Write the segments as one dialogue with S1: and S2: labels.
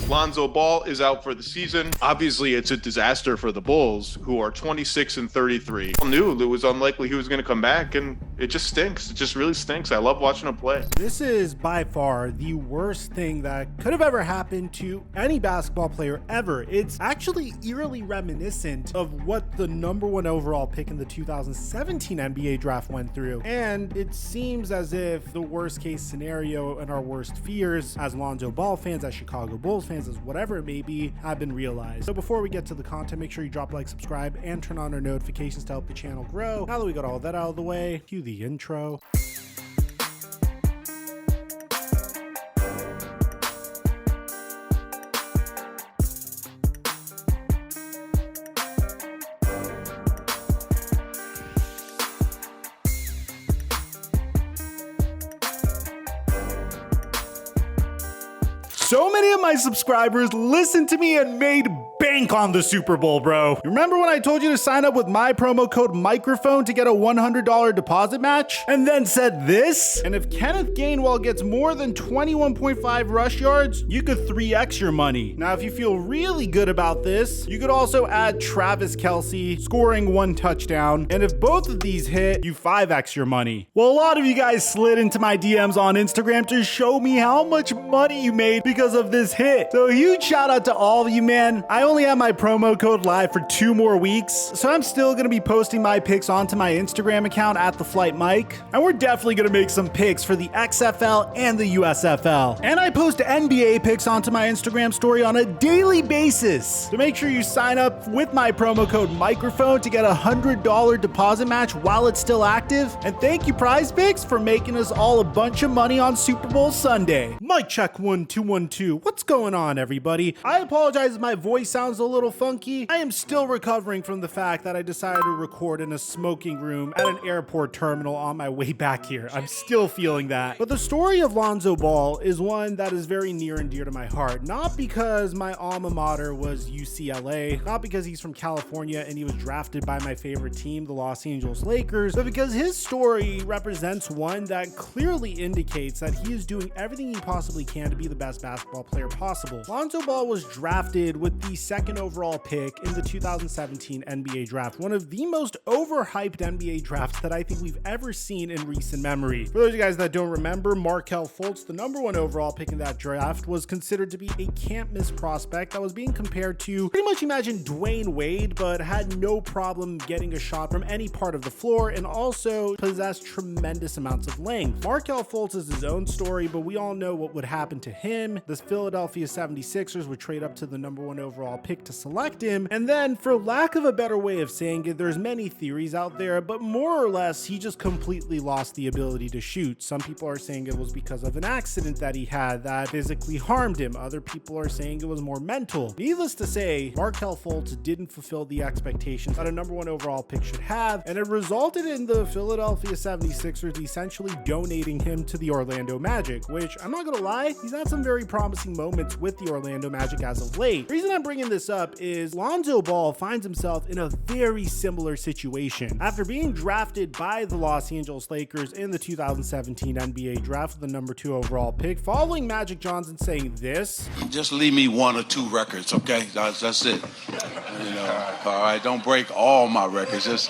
S1: Lonzo Ball is out for the season. Obviously, it's a disaster for the Bulls, who are 26 and 33. I knew it was unlikely he was going to come back, and it just stinks. It just really stinks. I love watching him play.
S2: This is by far the worst thing that could have ever happened to any basketball player ever. It's actually eerily reminiscent of what the #1 overall pick in the 2017 NBA draft went through. And it seems as if the worst case scenario and our worst fears as Lonzo Ball fans, as Chicago Bulls fans, as whatever it may be, have been realized. So before we get to the content, make sure you drop a like, subscribe, and turn on our notifications to help the channel grow. Now that we got all that out of the way, cue the intro. So many of my subscribers listened to me and made bank on the Super Bowl, bro. Remember when I told you to sign up with my promo code microphone to get a $100 deposit match? And then said this? And if Kenneth Gainwell gets more than 21.5 rush yards, you could 3x your money. Now, if you feel really good about this, you could also add Travis Kelce scoring 1 touchdown. And if both of these hit, you 5x your money. Well, a lot of you guys slid into my DMs on Instagram to show me how much money you made because of this hit. So a huge shout out to all of you, man. I only have my promo code live for 2 more weeks, so I'm still going to be posting my picks onto my Instagram account at TheFlightMike, and we're definitely going to make some picks for the XFL and the USFL. And I post NBA picks onto my Instagram story on a daily basis. So make sure you sign up with my promo code microphone to get a $100 deposit match while it's still active. And thank you, Prize Picks, for making us all a bunch of money on Super Bowl Sunday. Mic check 1 2 1 2. What's going on, everybody? I apologize if my voice sounds a little funky. I am still recovering from the fact that I decided to record in a smoking room at an airport terminal on my way back here. I'm still feeling that. But the story of Lonzo Ball is one that is very near and dear to my heart. Not because my alma mater was UCLA, not because he's from California and he was drafted by my favorite team, the Los Angeles Lakers, but because his story represents one that clearly indicates that he is doing everything he possibly can to be the best basketball player possible. Lonzo Ball was drafted with the 2nd overall pick in the 2017 NBA draft, one of the most overhyped NBA drafts that I think we've ever seen in recent memory. For those of you guys that don't remember, Markelle Fultz, the #1 overall pick in that draft, was considered to be a can't miss prospect that was being compared to pretty much imagine Dwayne Wade, but had no problem getting a shot from any part of the floor and also possessed tremendous amounts of length. Markelle Fultz is his own story, but we all know what would happen to him. The Philadelphia 76ers would trade up to the #1 overall pick to select him, and then, for lack of a better way of saying it, there's many theories out there, but more or less he just completely lost the ability to shoot. Some people are saying it was because of an accident that he had that physically harmed him. Other people are saying it was more mental. Needless to say, Markelle Fultz didn't fulfill the expectations that a #1 overall pick should have, and it resulted in the Philadelphia 76ers essentially donating him to the Orlando Magic, which, I'm not gonna lie, he's had some very promising moments with the Orlando Magic as of late. The reason I'm bringing this up is Lonzo Ball finds himself in a very similar situation. After being drafted by the Los Angeles Lakers in the 2017 NBA draft with the #2 overall pick, following Magic Johnson saying this:
S3: "Just leave me 1 or 2 records, okay? That's it. You know, all right, don't break all my records. Just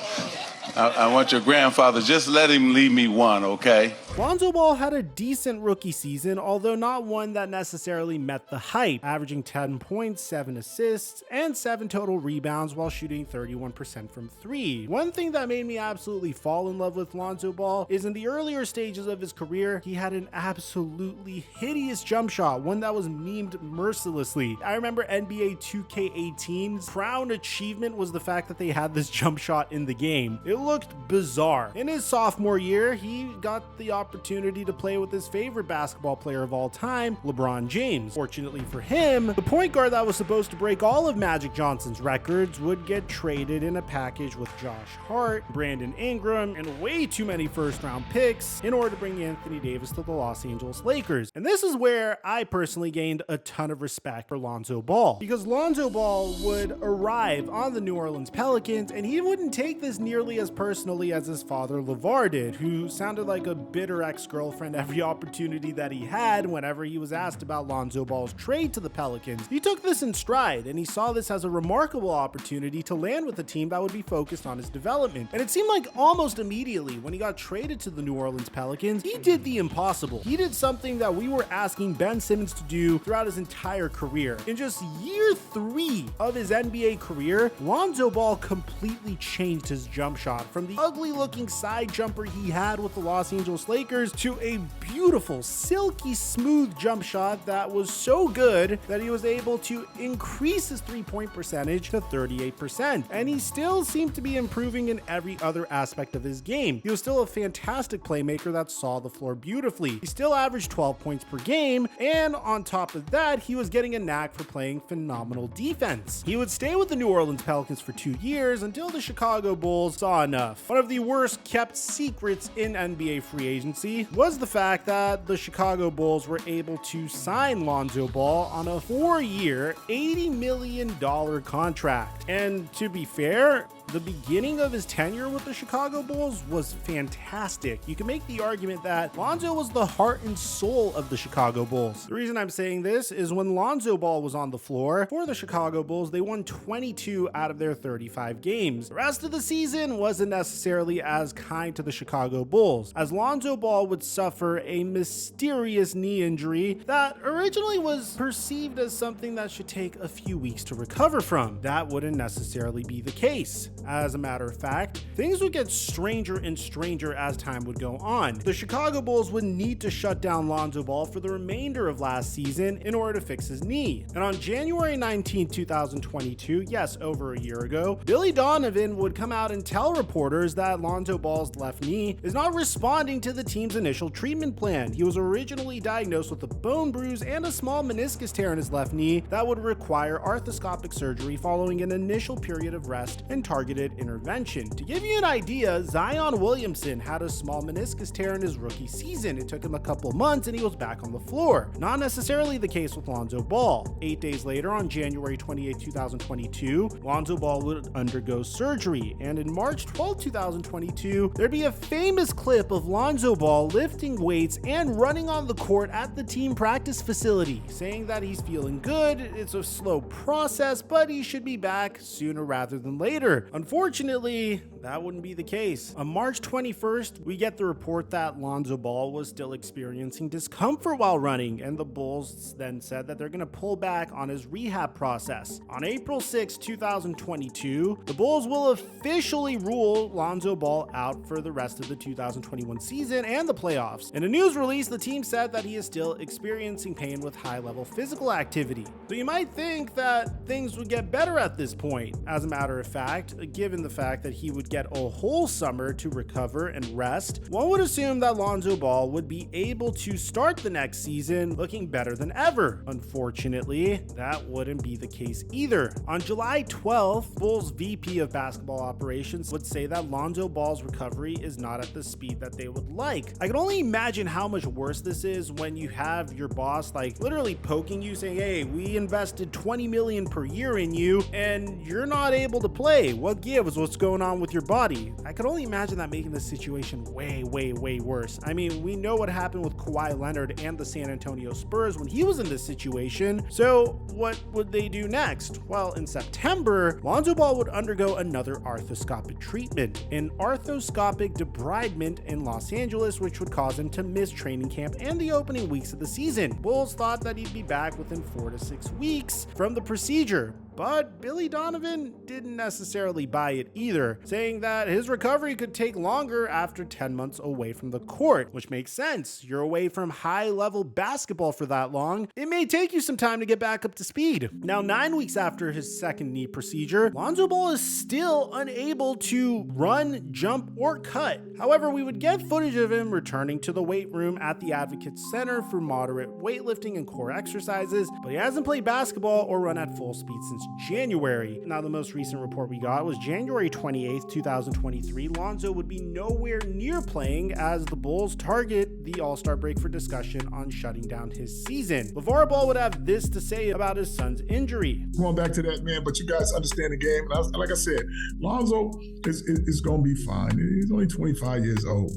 S3: I want your grandfather, just let him leave me 1, okay?"
S2: Lonzo Ball had a decent rookie season, although not one that necessarily met the hype, averaging 10 points, 7 assists, and 7 total rebounds while shooting 31% from 3. One thing that made me absolutely fall in love with Lonzo Ball is in the earlier stages of his career, he had an absolutely hideous jump shot, one that was memed mercilessly. I remember NBA 2K18's crown achievement was the fact that they had this jump shot in the game. It looked bizarre. In his sophomore year, he got the opportunity to play with his favorite basketball player of all time, LeBron James. Fortunately for him, the point guard that was supposed to break all of Magic Johnson's records would get traded in a package with Josh Hart, Brandon Ingram, and way too many first-round picks in order to bring Anthony Davis to the Los Angeles Lakers. And this is where I personally gained a ton of respect for Lonzo Ball, because Lonzo Ball would arrive on the New Orleans Pelicans and he wouldn't take this nearly as as personally as his father LeVar did, who sounded like a bitter ex-girlfriend every opportunity that he had whenever he was asked about Lonzo Ball's trade to the Pelicans. He took this in stride, and he saw this as a remarkable opportunity to land with a team that would be focused on his development. And it seemed like almost immediately when he got traded to the New Orleans Pelicans, he did the impossible. He did something that we were asking Ben Simmons to do throughout his entire career. In just year 3 of his NBA career, Lonzo Ball completely changed his jump shot from the ugly looking side jumper he had with the Los Angeles Lakers to a beautiful, silky smooth jump shot that was so good that he was able to increase his 3-point percentage to 38%. And he still seemed to be improving in every other aspect of his game. He was still a fantastic playmaker that saw the floor beautifully. He still averaged 12 points per game, and on top of that, he was getting a knack for playing phenomenal defense. He would stay with the New Orleans Pelicans for 2 years until the Chicago Bulls saw enough. One of the worst kept secrets in NBA free agency was the fact that the Chicago Bulls were able to sign Lonzo Ball on a 4-year, $80 million contract. And to be fair, the beginning of his tenure with the Chicago Bulls was fantastic. You can make the argument that Lonzo was the heart and soul of the Chicago Bulls. The reason I'm saying this is when Lonzo Ball was on the floor for the Chicago Bulls, they won 22 out of their 35 games. The rest of the season wasn't necessarily as kind to the Chicago Bulls, as Lonzo Ball would suffer a mysterious knee injury that originally was perceived as something that should take a few weeks to recover from. That wouldn't necessarily be the case. As a matter of fact, things would get stranger and stranger as time would go on. The Chicago Bulls would need to shut down Lonzo Ball for the remainder of last season in order to fix his knee. And on January 19, 2022, yes, over a year ago, Billy Donovan would come out and tell reporters that Lonzo Ball's left knee is not responding to the team's initial treatment plan. He was originally diagnosed with a bone bruise and a small meniscus tear in his left knee that would require arthroscopic surgery following an initial period of rest and targeted intervention. To give you an idea, Zion Williamson had a small meniscus tear in his rookie season. It took him a couple months and he was back on the floor. Not necessarily the case with Lonzo Ball. 8 days later, on January 28, 2022, Lonzo Ball would undergo surgery. And in March 12, 2022, there'd be a famous clip of Lonzo Ball lifting weights and running on the court at the team practice facility, saying that he's feeling good, it's a slow process, but he should be back sooner rather than later. Unfortunately, that wouldn't be the case. On March 21st, we get the report that Lonzo Ball was still experiencing discomfort while running, and the Bulls then said that they're going to pull back on his rehab process. On April 6, 2022, the Bulls will officially rule Lonzo Ball out for the rest of the 2021 season and the playoffs. In a news release, the team said that he is still experiencing pain with high-level physical activity. So you might think that things would get better at this point. As a matter of fact, given the fact that he would get a whole summer to recover and rest, one would assume that Lonzo Ball would be able to start the next season looking better than ever. Unfortunately, that wouldn't be the case either. On July 12th, Bulls VP of basketball operations would say that Lonzo Ball's recovery is not at the speed that they would like. I can only imagine how much worse this is when you have your boss like literally poking you saying, hey, we invested $20 million per year in you and you're not able to play. What gives? What's going on with your body? I could only imagine that making the situation way worse. I mean, we know what happened with Kawhi Leonard and the San Antonio Spurs when he was in this situation. So what would they do next? Well, in September, Lonzo Ball would undergo another arthroscopic treatment, an arthroscopic debridement in Los Angeles, which would cause him to miss training camp and the opening weeks of the season. Bulls thought that he'd be back within 4 to 6 weeks from the procedure, but Billy Donovan didn't necessarily buy it either, saying that his recovery could take longer after 10 months away from the court, which makes sense. You're away from high-level basketball for that long. It may take you some time to get back up to speed. Now, 9 weeks after his second knee procedure, Lonzo Ball is still unable to run, jump, or cut. However, we would get footage of him returning to the weight room at the Advocates Center for moderate weightlifting and core exercises, but he hasn't played basketball or run at full speed since January. Now, the most recent report we got was January 28th, 2023, Lonzo would be nowhere near playing as the Bulls target the All-Star break for discussion on shutting down his season. LeVar Ball would have this to say about his son's injury.
S4: Going back to that, man, but you guys understand the game. Like I said, Lonzo is going to be fine. He's only 25 years old.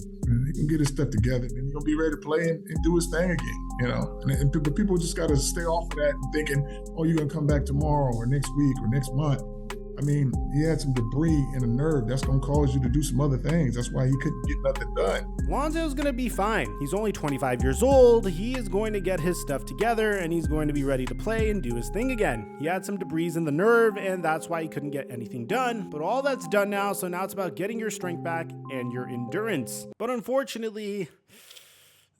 S4: He can get his stuff together, and he's going to be ready to play and do his thing again, you know. But people just got to stay off of that and thinking, oh, you're going to come back tomorrow or next week or next month. I mean, he had some debris in a nerve. That's going to cause you to do some other things. That's why he couldn't get nothing done.
S2: Lonzo's going to be fine. He's only 25 years old. He is going to get his stuff together, and he's going to be ready to play and do his thing again. He had some debris in the nerve, and that's why he couldn't get anything done. But all that's done now, so now it's about getting your strength back and your endurance. But unfortunately,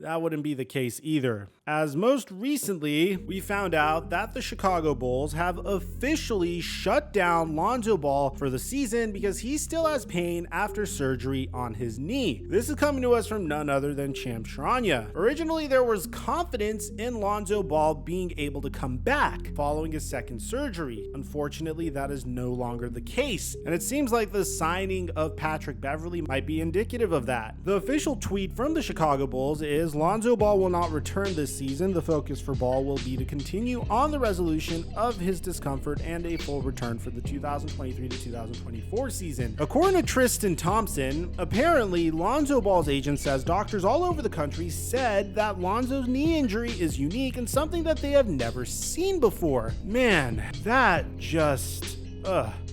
S2: that wouldn't be the case either, as most recently we found out that the Chicago Bulls have officially shut down Lonzo Ball for the season because he still has pain after surgery on his knee. This is coming to us from none other than Champ Charania. Originally, there was confidence in Lonzo Ball being able to come back following his second surgery. Unfortunately, that is no longer the case, and it seems like the signing of Patrick Beverley might be indicative of that. The official tweet from the Chicago Bulls is Lonzo Ball will not return this season. The focus for Ball will be to continue on the resolution of his discomfort and a full return for the 2023 to 2024 season. According to Tristan Thompson, apparently Lonzo Ball's agent says doctors all over the country said that Lonzo's knee injury is unique and something that they have never seen before. Man, that just...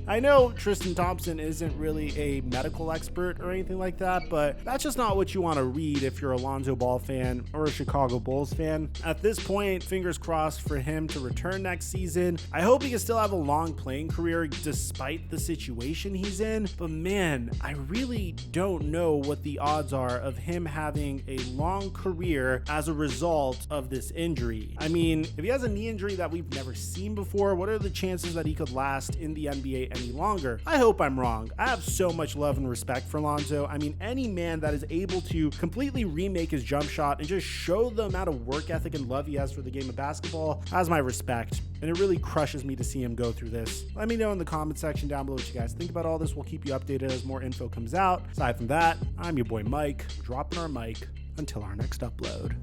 S2: I know Tristan Thompson isn't really a medical expert or anything like that, but that's just not what you want to read if you're a Lonzo Ball fan or a Chicago Bulls fan. At this point, fingers crossed for him to return next season. I hope he can still have a long playing career despite the situation he's in, but man, I really don't know what the odds are of him having a long career as a result of this injury. I mean, if he has a knee injury that we've never seen before, what are the chances that he could last in the NBA any longer? I hope I'm wrong. I have so much love and respect for Lonzo. I mean, any man that is able to completely remake his jump shot and just show the amount of work ethic and love he has for the game of basketball has my respect. And it really crushes me to see him go through this. Let me know in the comment section down below what you guys think about all this. We'll keep you updated as more info comes out. Aside from that, I'm your boy Mike, dropping our mic until our next upload.